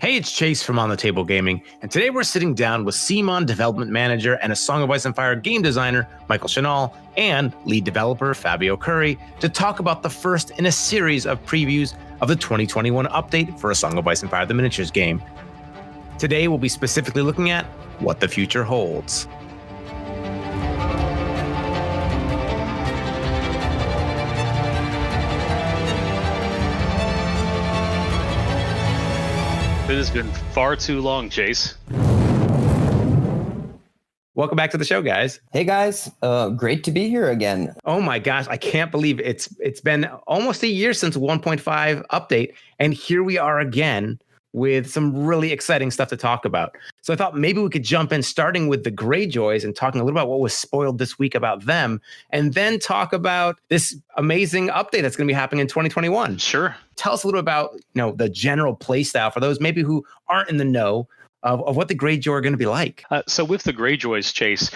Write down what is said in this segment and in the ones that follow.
Hey, it's Chase from On the Table Gaming, and today we're sitting down with CMON development manager and A Song of Ice and Fire game designer Michael Shinall and lead developer Fabio Cury to talk about the first in a series of previews of the 2021 update for A Song of Ice and Fire the Miniatures game. Today we'll be specifically looking at what the future holds. It has been far too long, Chase. Welcome back to the show, guys. Hey, guys. Great to be here again. Oh my gosh, I can't believe it's been almost a year since 1.5 update, and here we are again with some really exciting stuff to talk about. So I thought maybe we could jump in starting with the Greyjoys and talking a little about what was spoiled this week about them, and then talk about this amazing update that's going to be happening in 2021. Sure. Tell us a little about, the general play style for those maybe who aren't in the know of what the Greyjoy are going to be like. So with the Greyjoys, Chase,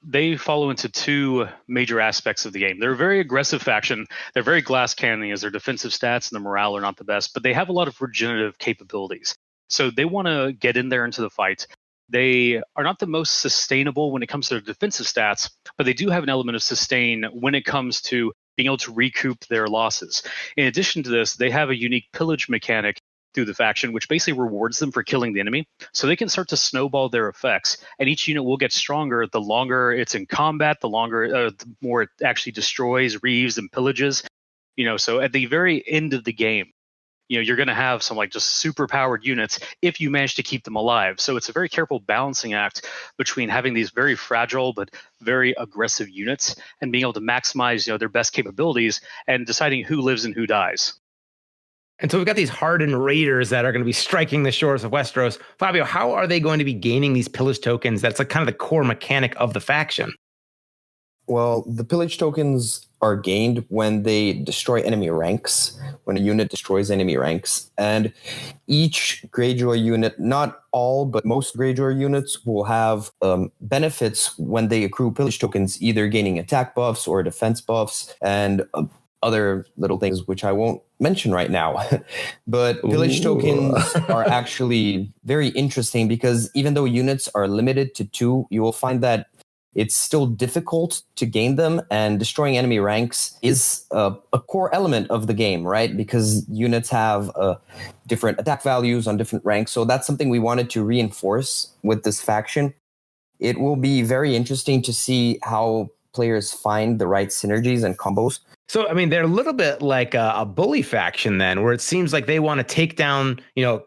they follow into two major aspects of the game. They're a very aggressive faction. They're very glass cannon as their defensive stats and their morale are not the best, but they have a lot of regenerative capabilities. So they want to get in there into the fight. They are not the most sustainable when it comes to their defensive stats, but they do have an element of sustain when it comes to being able to recoup their losses. In addition to this, they have a unique pillage mechanic through the faction, which basically rewards them for killing the enemy. So they can start to snowball their effects, and each unit will get stronger the longer it's in combat, the more it actually destroys, reaves, and pillages. So at the very end of the game, you're going to have some just super powered units if you manage to keep them alive. So it's a very careful balancing act between having these very fragile but very aggressive units and being able to maximize their best capabilities and deciding who lives and who dies. And so we've got these hardened raiders that are going to be striking the shores of Westeros. Fabio, how are they going to be gaining these pillage tokens? That's kind of the core mechanic of the faction. Well, the pillage tokens are gained when they destroy enemy ranks, when a unit destroys enemy ranks. And each Greyjoy unit, not all, but most Greyjoy units will have benefits when they accrue pillage tokens, either gaining attack buffs or defense buffs and other little things, which I won't mention right now. But pillage tokens are actually very interesting because even though units are limited to 2, you will find that it's still difficult to gain them, and destroying enemy ranks is a core element of the game, right? Because units have different attack values on different ranks. So that's something we wanted to reinforce with this faction. It will be very interesting to see how players find the right synergies and combos. So, they're a little bit like a bully faction then, where it seems like they want to take down,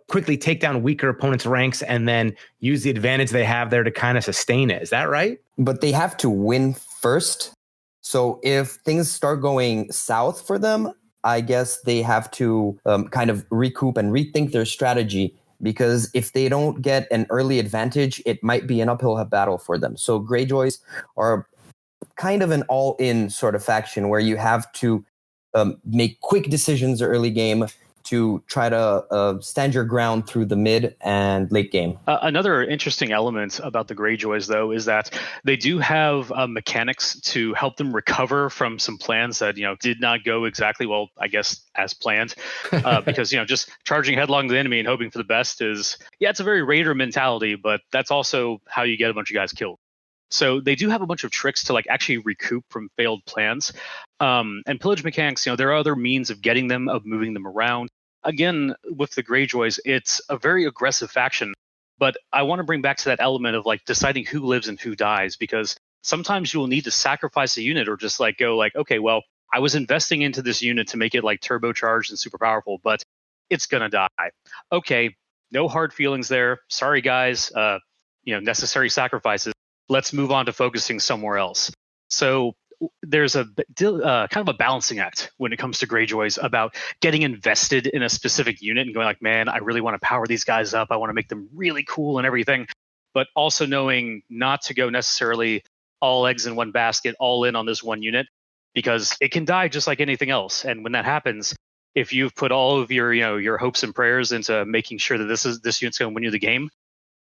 quickly take down weaker opponents' ranks and then use the advantage they have there to kind of sustain it. Is that right? But they have to win first. So if things start going south for them, I guess they have to kind of recoup and rethink their strategy. Because if they don't get an early advantage, it might be an uphill battle for them. So Greyjoys are kind of an all-in sort of faction where you have to make quick decisions early game to try to stand your ground through the mid and late game. Another interesting element about the Greyjoys, though, is that they do have mechanics to help them recover from some plans that did not go exactly well, I guess, as planned. Because just charging headlong to the enemy and hoping for the best it's a very raider mentality, but that's also how you get a bunch of guys killed. So they do have a bunch of tricks to actually recoup from failed plans. And pillage mechanics, there are other means of getting them, of moving them around. Again, with the Greyjoys, it's a very aggressive faction. But I want to bring back to that element of deciding who lives and who dies, because sometimes you'll need to sacrifice a unit or just go okay, well, I was investing into this unit to make it turbocharged and super powerful, but it's going to die. Okay, no hard feelings there. Sorry, guys. Necessary sacrifices. Let's move on to focusing somewhere else. So there's a kind of a balancing act when it comes to Greyjoys about getting invested in a specific unit and going man, I really want to power these guys up. I want to make them really cool and everything. But also knowing not to go necessarily all eggs in one basket, all in on this one unit, because it can die just like anything else. And when that happens, if you've put all of your hopes and prayers into making sure that this unit's going to win you the game,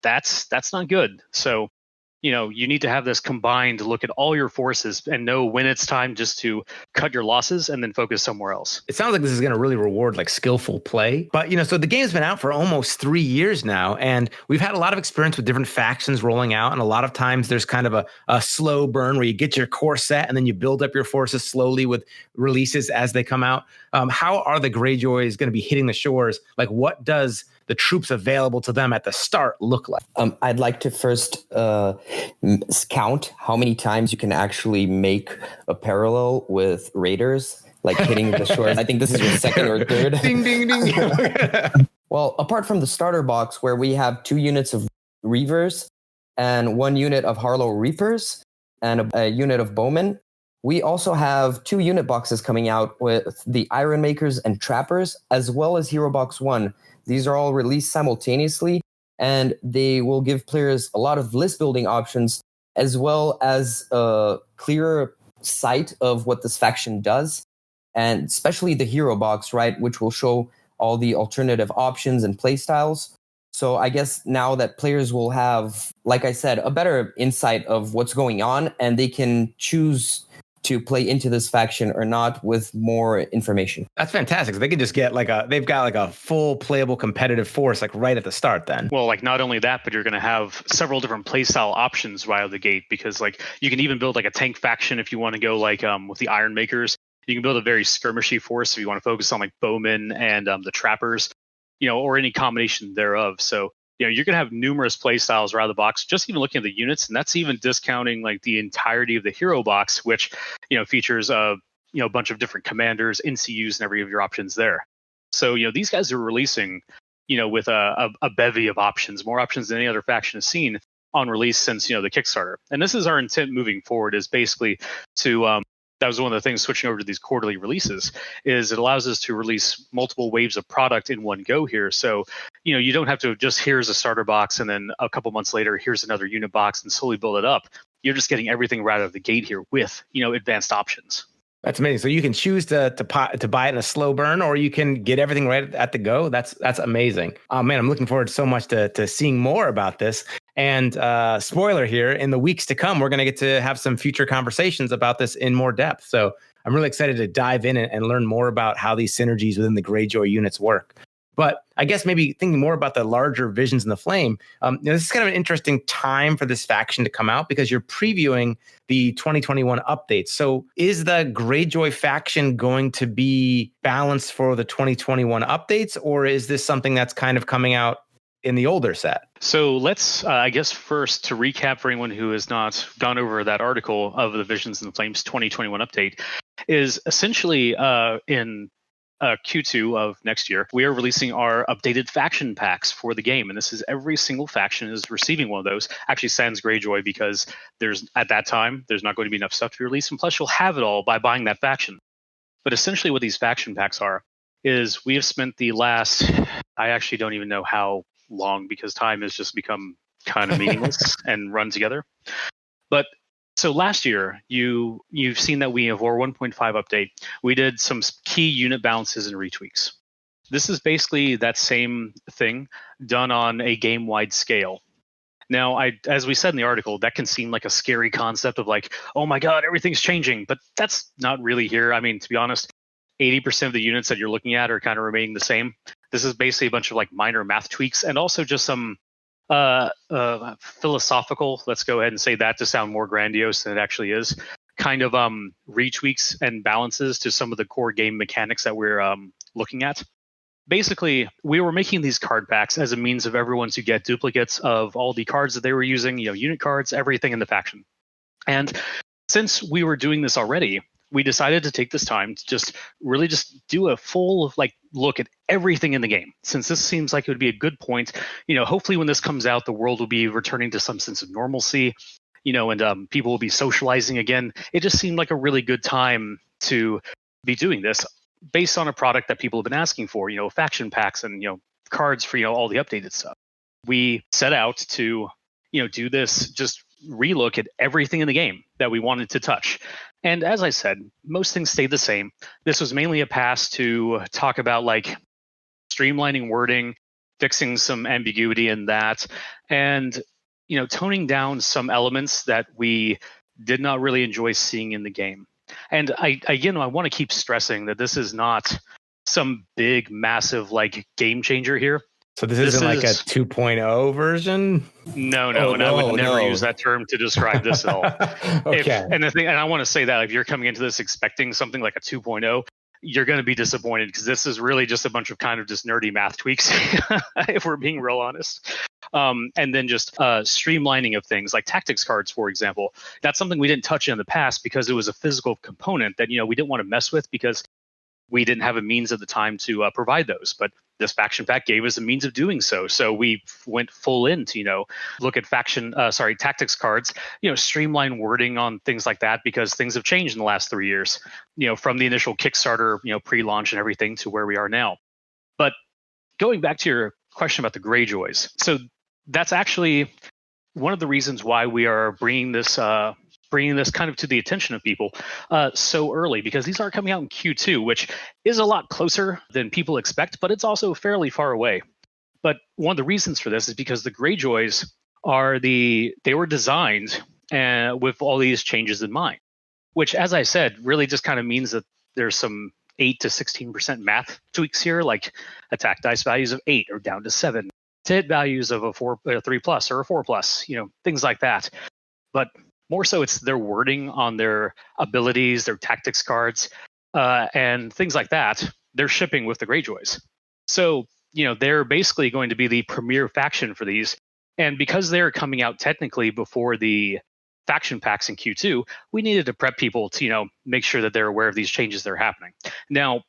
that's not good. So you need to have this combined look at all your forces and know when it's time just to cut your losses and then focus somewhere else. It sounds like this is going to really reward like skillful play. But, so the game's been out for almost 3 years now, and we've had a lot of experience with different factions rolling out. And a lot of times there's kind of a slow burn where you get your core set and then you build up your forces slowly with releases as they come out. How are the Greyjoys going to be hitting the shores? Like, what does the troops available to them at the start look like? I'd like to first count how many times you can actually make a parallel with raiders, like hitting the shores. I think this is your second or third. Ding, ding, ding. Well, apart from the starter box where we have 2 units of Reavers and 1 unit of Harlaw Reapers and a unit of Bowmen, we also have 2 unit boxes coming out with the Ironmakers and Trappers, as well as Hero Box I. These are all released simultaneously, and they will give players a lot of list building options, as well as a clearer sight of what this faction does, and especially the Hero Box, right, which will show all the alternative options and playstyles. So I guess now that players will have, like I said, a better insight of what's going on, and they can choose to play into this faction or not with more information. That's fantastic. They can just get they've got like a full playable competitive force like right at the start then. Well, like not only that, but you're going to have several different playstyle options right out of the gate, because like you can even build like a tank faction if you want to go like with the Ironmakers. You can build a very skirmishy force if you want to focus on like Bowmen and the Trappers, or any combination thereof. So you're going to have numerous play styles right out of the box, just even looking at the units. And that's even discounting like the entirety of the hero box, which, features a bunch of different commanders, NCUs, and every of your options there. So, these guys are releasing, with a bevy of options, more options than any other faction has seen on release since, the Kickstarter. And this is our intent moving forward, is basically to, that was one of the things switching over to these quarterly releases, is it allows us to release multiple waves of product in one go here. So, you don't have to just, here's a starter box and then a couple months later, here's another unit box and slowly build it up. You're just getting everything right out of the gate here with, advanced options. That's amazing. So you can choose to buy it in a slow burn, or you can get everything right at the go. That's amazing. Oh man, I'm looking forward so much to seeing more about this. And spoiler here, in the weeks to come, we're going to get to have some future conversations about this in more depth. So I'm really excited to dive in and learn more about how these synergies within the Greyjoy units work. But I guess maybe thinking more about the larger visions in the flame, this is kind of an interesting time for this faction to come out, because you're previewing the 2021 updates. So is the Greyjoy faction going to be balanced for the 2021 updates, or is this something that's kind of coming out in the older set? So let's, I guess, first to recap for anyone who has not gone over that article of the Visions in the Flames 2021 update, is essentially in Q2 of next year, we are releasing our updated faction packs for the game. And this is every single faction is receiving one of those. Actually, sans Greyjoy, because at that time, there's not going to be enough stuff to be released. And plus, you'll have it all by buying that faction. But essentially what these faction packs are, is we have spent the last, I actually don't even know how long, because time has just become kind of meaningless and run together. But so last year, you've seen that we have our 1.5 update. We did some key unit balances and retweaks. This is basically that same thing done on a game-wide scale. Now, as we said in the article, that can seem like a scary concept of like, oh my God, everything's changing. But that's not really here. I mean, to be honest, 80% of the units that you're looking at are kind of remaining the same. This is basically a bunch of like minor math tweaks, and also just some philosophical, let's go ahead and say that to sound more grandiose than it actually is, kind of retweaks and balances to some of the core game mechanics that we're looking at. Basically, we were making these card packs as a means of everyone to get duplicates of all the cards that they were using, unit cards, everything in the faction. And since we were doing this already, we decided to take this time to just do a full look at everything in the game, since this seems like it would be a good point. Hopefully when this comes out, the world will be returning to some sense of normalcy, and people will be socializing again. It just seemed like a really good time to be doing this based on a product that people have been asking for, faction packs and, cards for, all the updated stuff. We set out to, do this, just relook at everything in the game that we wanted to touch. And as I said, most things stayed the same. This was mainly a pass to talk about streamlining wording, fixing some ambiguity in that, and toning down some elements that we did not really enjoy seeing in the game. And I want to keep stressing that this is not some big, massive game changer here. So this isn't like a 2.0 version? No, and I would never use that term to describe this at all. Okay. And I want to say that if you're coming into this expecting something like a 2.0, you're going to be disappointed, because this is really just a bunch of kind of just nerdy math tweaks, if we're being real honest. And then just streamlining of things like tactics cards, for example. That's something we didn't touch in the past because it was a physical component that we didn't want to mess with because we didn't have a means at the time to provide those. But this faction pack gave us a means of doing so. So we went full in to, look at tactics cards, streamline wording on things like that, because things have changed in the last 3 years, from the initial Kickstarter, pre-launch and everything to where we are now. But going back to your question about the Greyjoys. So that's actually one of the reasons why we are bringing this kind of to the attention of people so early, because these are coming out in Q2, which is a lot closer than people expect, but it's also fairly far away. But one of the reasons for this is because the Greyjoys they were designed with all these changes in mind, which, as I said, really just kind of means that there's some 8 to 16% math tweaks here, like attack dice values of 8 or down to 7, to hit values of a 3 plus or a 4 plus, things like that. But more so, it's their wording on their abilities, their tactics cards, and things like that. They're shipping with the Greyjoys. So, they're basically going to be the premier faction for these. And because they're coming out technically before the faction packs in Q2, we needed to prep people to, make sure that they're aware of these changes that are happening. Now,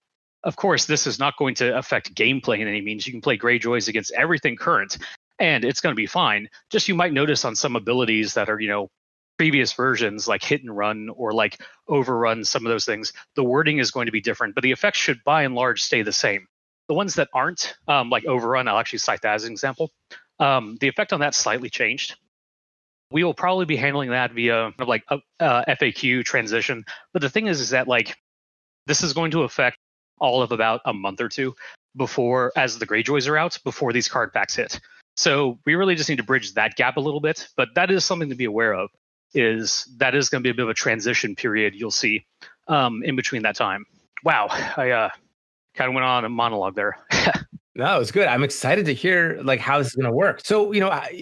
of course, this is not going to affect gameplay in any means. You can play Greyjoys against everything current, and it's going to be fine. Just you might notice on some abilities that are, previous versions, like hit and run or like overrun, some of those things, the wording is going to be different, but the effects should by and large stay the same. The ones that aren't, like overrun, I'll actually cite that as an example. The effect on that slightly changed. We will probably be handling that via a FAQ transition. But the thing is that this is going to affect all of about a month or two before, as the Greyjoys are out, before these card packs hit. So we really just need to bridge that gap a little bit. But that is something to be aware of. That is going to be a bit of a transition period you'll see in between that time. Wow, I kind of went on a monologue there. No, it's good. I'm excited to hear how this is going to work. So,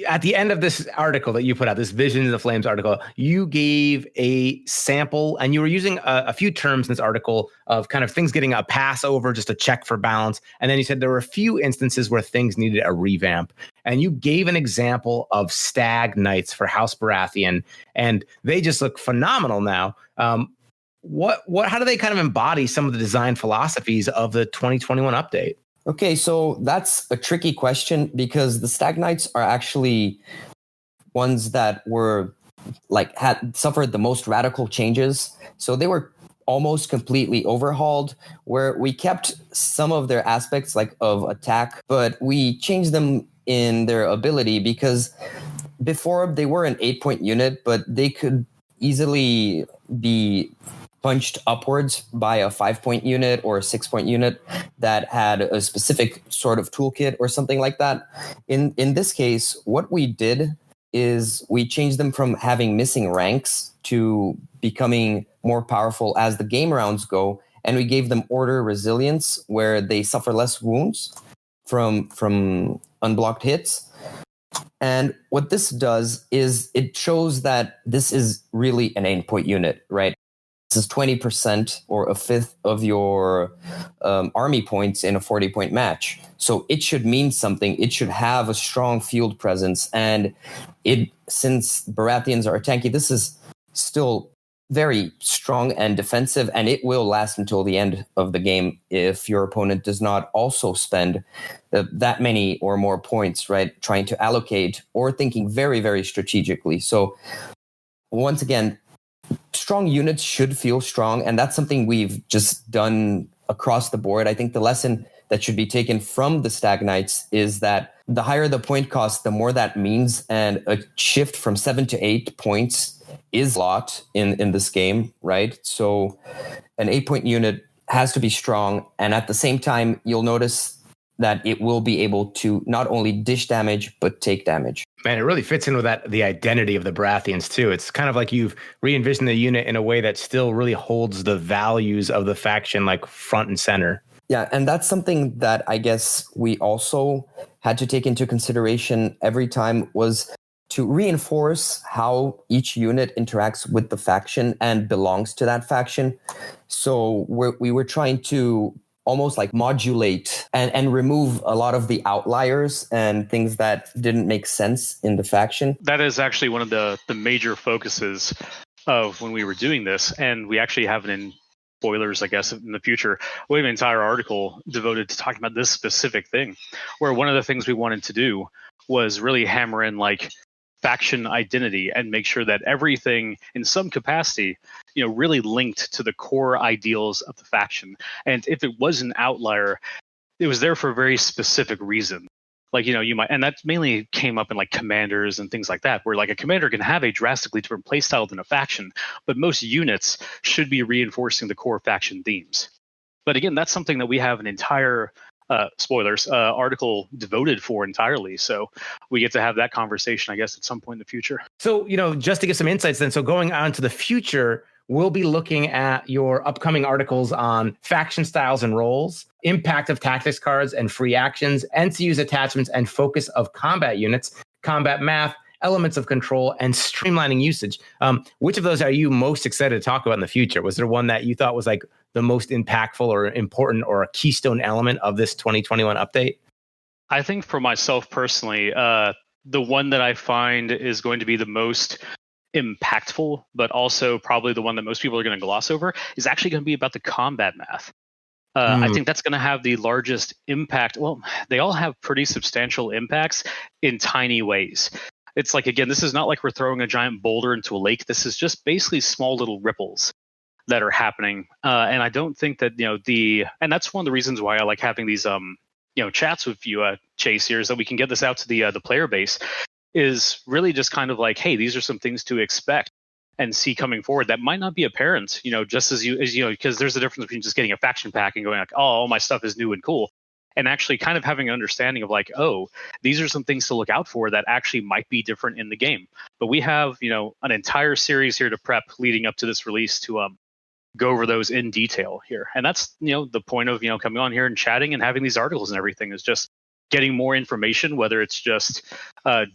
at the end of this article that you put out, this Visions of the Flames article, you gave a sample, and you were using a few terms in this article of kind of things getting a pass over, just a check for balance. And then you said there were a few instances where things needed a revamp. And you gave an example of Stag Knights for House Baratheon, and they just look phenomenal now. How do they kind of embody some of the design philosophies of the 2021 update? Okay, so that's a tricky question, because the Stag Knights are actually ones that were had suffered the most radical changes. So they were almost completely overhauled, where we kept some of their aspects of attack, but we changed them in their ability, because before they were an 8-point unit, but they could easily be punched upwards by a 5-point unit or a 6-point unit that had a specific sort of toolkit or something like that. In this case, what we did is we changed them from having missing ranks to becoming more powerful as the game rounds go, and we gave them order resilience, where they suffer less wounds from unblocked hits. And what this does is it shows that this is really an 8-point unit, right? This is 20% or a fifth of your army points in a 40-point match. So it should mean something. It should have a strong field presence. And since Baratheons are tanky, this is still very strong and defensive, and it will last until the end of the game if your opponent does not also spend that many or more points, right, trying to allocate or thinking very, very strategically. So once again, strong units should feel strong, and that's something we've just done across the board. I think the lesson that should be taken from the Stag Knights is that the higher the point cost, the more that means, and a shift from 7 to 8 points is a lot in this game, right? So an 8-point unit has to be strong, and at the same time, you'll notice that it will be able to not only dish damage, but take damage. Man, it really fits in with the identity of the Baratheons too. It's kind of like you've re-envisioned the unit in a way that still really holds the values of the faction like front and center. Yeah, and that's something that I guess we also had to take into consideration every time, was to reinforce how each unit interacts with the faction and belongs to that faction. So we were trying to almost like modulate and remove a lot of the outliers and things that didn't make sense in the faction. That is actually one of the major focuses of when we were doing this. And we actually have in spoilers, I guess, in the future, we have an entire article devoted to talking about this specific thing, where one of the things we wanted to do was really hammer in like faction identity and make sure that everything in some capacity, really linked to the core ideals of the faction. And if it was an outlier, it was there for a very specific reason. Like, you might, and that mainly came up in like commanders and things like that, where like a commander can have a drastically different playstyle than a faction, but most units should be reinforcing the core faction themes. But again, that's something that we have an entire article devoted for entirely. So we get to have that conversation, I guess, at some point in the future. So, just to get some insights then, so going on to the future, we'll be looking at your upcoming articles on faction styles and roles, impact of tactics cards and free actions, NCU's attachments and focus of combat units, combat math, elements of control, and streamlining usage. Which of those are you most excited to talk about in the future? Was there one that you thought was like the most impactful or important or a keystone element of this 2021 update? I think for myself personally, the one that I find is going to be the most impactful, but also probably the one that most people are going to gloss over, is actually going to be about the combat math. I think that's going to have the largest impact. Well, they all have pretty substantial impacts in tiny ways. It's like, again, this is not like we're throwing a giant boulder into a lake. This is just basically small little ripples that are happening. And I don't think that, and that's one of the reasons why I like having these, chats with you, Chase, here, is that we can get this out to the player base, is really just kind of like, hey, these are some things to expect and see coming forward that might not be apparent, just as because there's a difference between just getting a faction pack and going like, oh, all my stuff is new and cool, and actually kind of having an understanding of like, oh, these are some things to look out for that actually might be different in the game. But we have, an entire series here to prep leading up to this release to go over those in detail here. And that's, the point of, coming on here and chatting and having these articles and everything, is just getting more information, whether it's just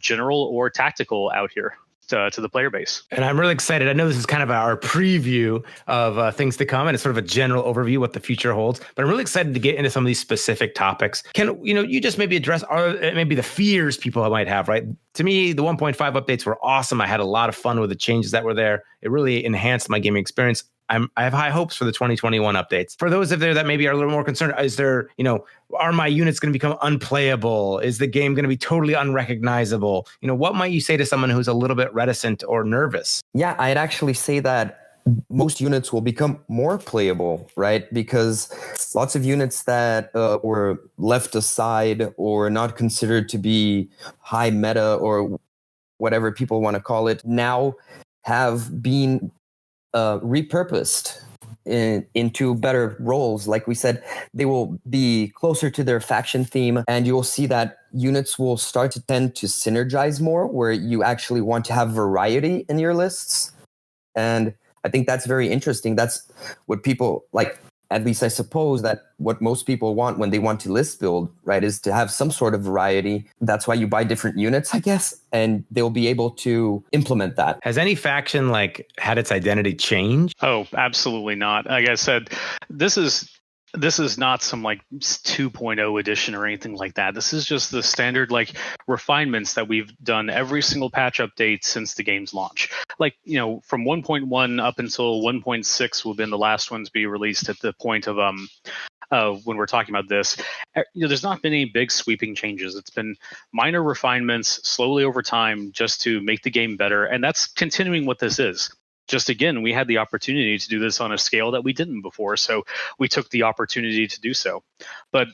general or tactical out here to the player base. And I'm really excited. I know this is kind of our preview of things to come, and it's sort of a general overview what the future holds, but I'm really excited to get into some of these specific topics. Can you just maybe address maybe the fears people might have, right? To me, the 1.5 updates were awesome. I had a lot of fun with the changes that were there. It really enhanced my gaming experience. I have high hopes for the 2021 updates. For those of there that maybe are a little more concerned, is there, are my units going to become unplayable? Is the game going to be totally unrecognizable? What might you say to someone who's a little bit reticent or nervous? Yeah, I'd actually say that most units will become more playable, right? Because lots of units that were left aside or not considered to be high meta or whatever people want to call it now have been repurposed into better roles. Like we said, they will be closer to their faction theme, and you'll see that units will start to tend to synergize more, where you actually want to have variety in your lists. And I think that's very interesting. That's what people like. At least I suppose that what most people want when they want to list build, right, is to have some sort of variety. That's why you buy different units, I guess, and they'll be able to implement that. Has any faction had its identity change? Oh, absolutely not. Like I said, this is not some like 2.0 edition or anything like that. This is just the standard like refinements that we've done every single patch update since the game's launch. Like, from 1.1 up until 1.6 will have been the last ones be released at the point of when we're talking about this. There's not been any big sweeping changes. It's been minor refinements slowly over time just to make the game better. And that's continuing what this is. Just again, we had the opportunity to do this on a scale that we didn't before, so we took the opportunity to do so. But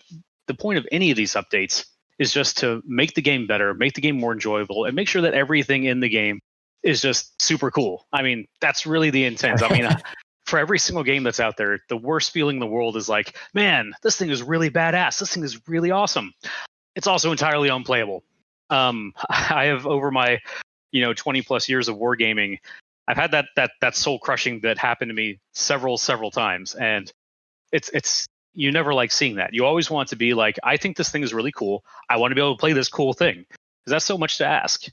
the point of any of these updates is just to make the game better, make the game more enjoyable, and make sure that everything in the game is just super cool. I mean, that's really the intent. I mean, for every single game that's out there, the worst feeling in the world is like, man, this thing is really badass. This thing is really awesome. It's also entirely unplayable. I have, over my 20 plus years of wargaming, I've had that soul crushing bit happen to me several times, and it's you never like seeing that. You always want to be like, I think this thing is really cool. I want to be able to play this cool thing, because that's so much to ask.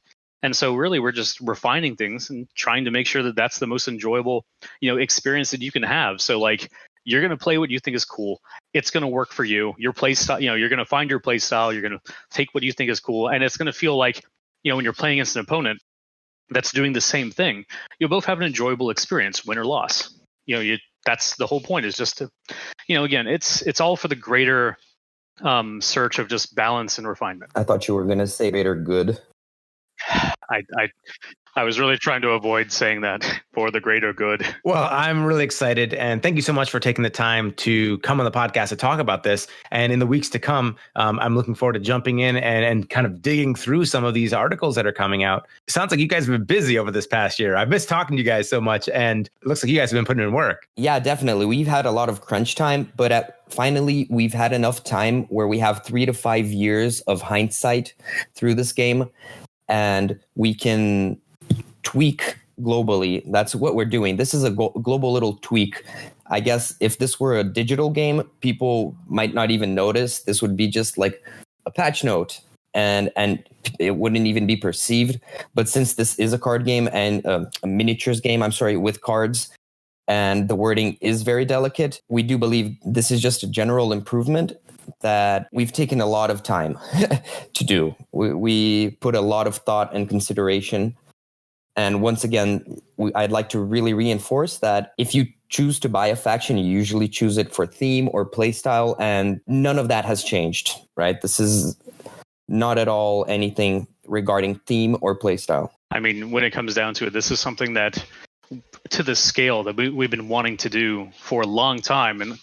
And so really, we're just refining things and trying to make sure that that's the most enjoyable experience that you can have. So like, you're going to play what you think is cool. It's going to work for you. Your play style, you're going to find your play style. You're going to take what you think is cool, and it's going to feel like, when you're playing against an opponent that's doing the same thing, you'll both have an enjoyable experience, win or loss. That's the whole point, is just to, again, it's all for the greater search of just balance and refinement. I thought you were going to say greater good. I was really trying to avoid saying that, for the greater good. Well, I'm really excited, and thank you so much for taking the time to come on the podcast to talk about this. And in the weeks to come, I'm looking forward to jumping in and kind of digging through some of these articles that are coming out. It sounds like you guys have been busy over this past year. I've missed talking to you guys so much, and it looks like you guys have been putting in work. Yeah, definitely. We've had a lot of crunch time, but finally, we've had enough time where we have 3 to 5 years of hindsight through this game, and we can tweak globally. That's what we're doing. This is a global little tweak. I guess if this were a digital game, people might not even notice. This would be just like a patch note, and it wouldn't even be perceived. But since this is a card game and a miniatures game, with cards, and the wording is very delicate, we do believe this is just a general improvement that we've taken a lot of time to do. We put a lot of thought and consideration. And once again, I'd like to really reinforce that if you choose to buy a faction, you usually choose it for theme or playstyle, and none of that has changed, right? This is not at all anything regarding theme or playstyle. I mean, when it comes down to it, this is something that, to the scale that we've been wanting to do for a long time. And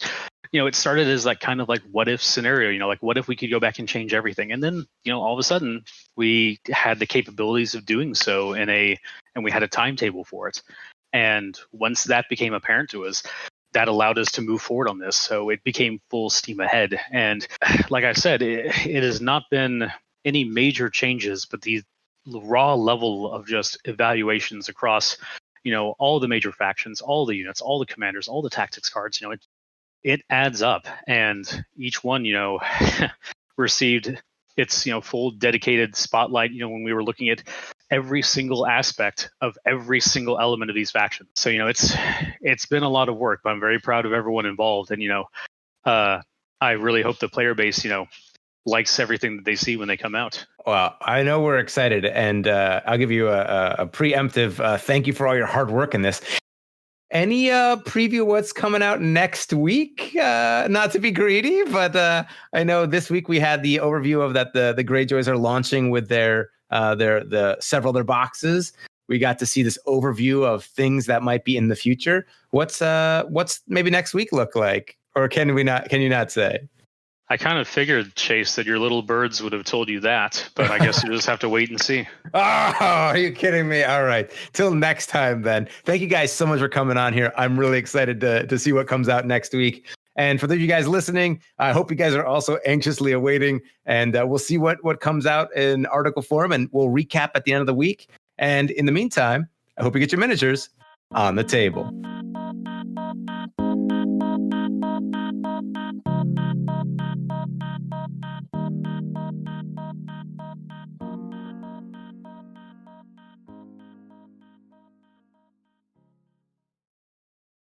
it started as like kind of like what if scenario, like what if we could go back and change everything? And then, all of a sudden we had the capabilities of doing so and we had a timetable for it. And once that became apparent to us, that allowed us to move forward on this. So it became full steam ahead. And like I said, it has not been any major changes, but the raw level of just evaluations across, all the major factions, all the units, all the commanders, all the tactics cards, it adds up, and each one, received its, full dedicated spotlight, when we were looking at every single aspect of every single element of these factions. So, it's been a lot of work, but I'm very proud of everyone involved. And, I really hope the player base, likes everything that they see when they come out. Well, I know we're excited, and I'll give you a preemptive thank you for all your hard work in this. Any preview what's coming out next week? Not to be greedy, but I know this week we had the overview of that the Greyjoys are launching with their several of their boxes. We got to see this overview of things that might be in the future. What's maybe next week look like, or can you not say? I kind of figured, Chase, that your little birds would have told you that, but I guess you just have to wait and see. Oh, are you kidding me? All right. Till next time, then. Thank you guys so much for coming on here. I'm really excited to see what comes out next week. And for those of you guys listening, I hope you guys are also anxiously awaiting, and we'll see what comes out in article form, and we'll recap at the end of the week. And in the meantime, I hope you get your miniatures on the table.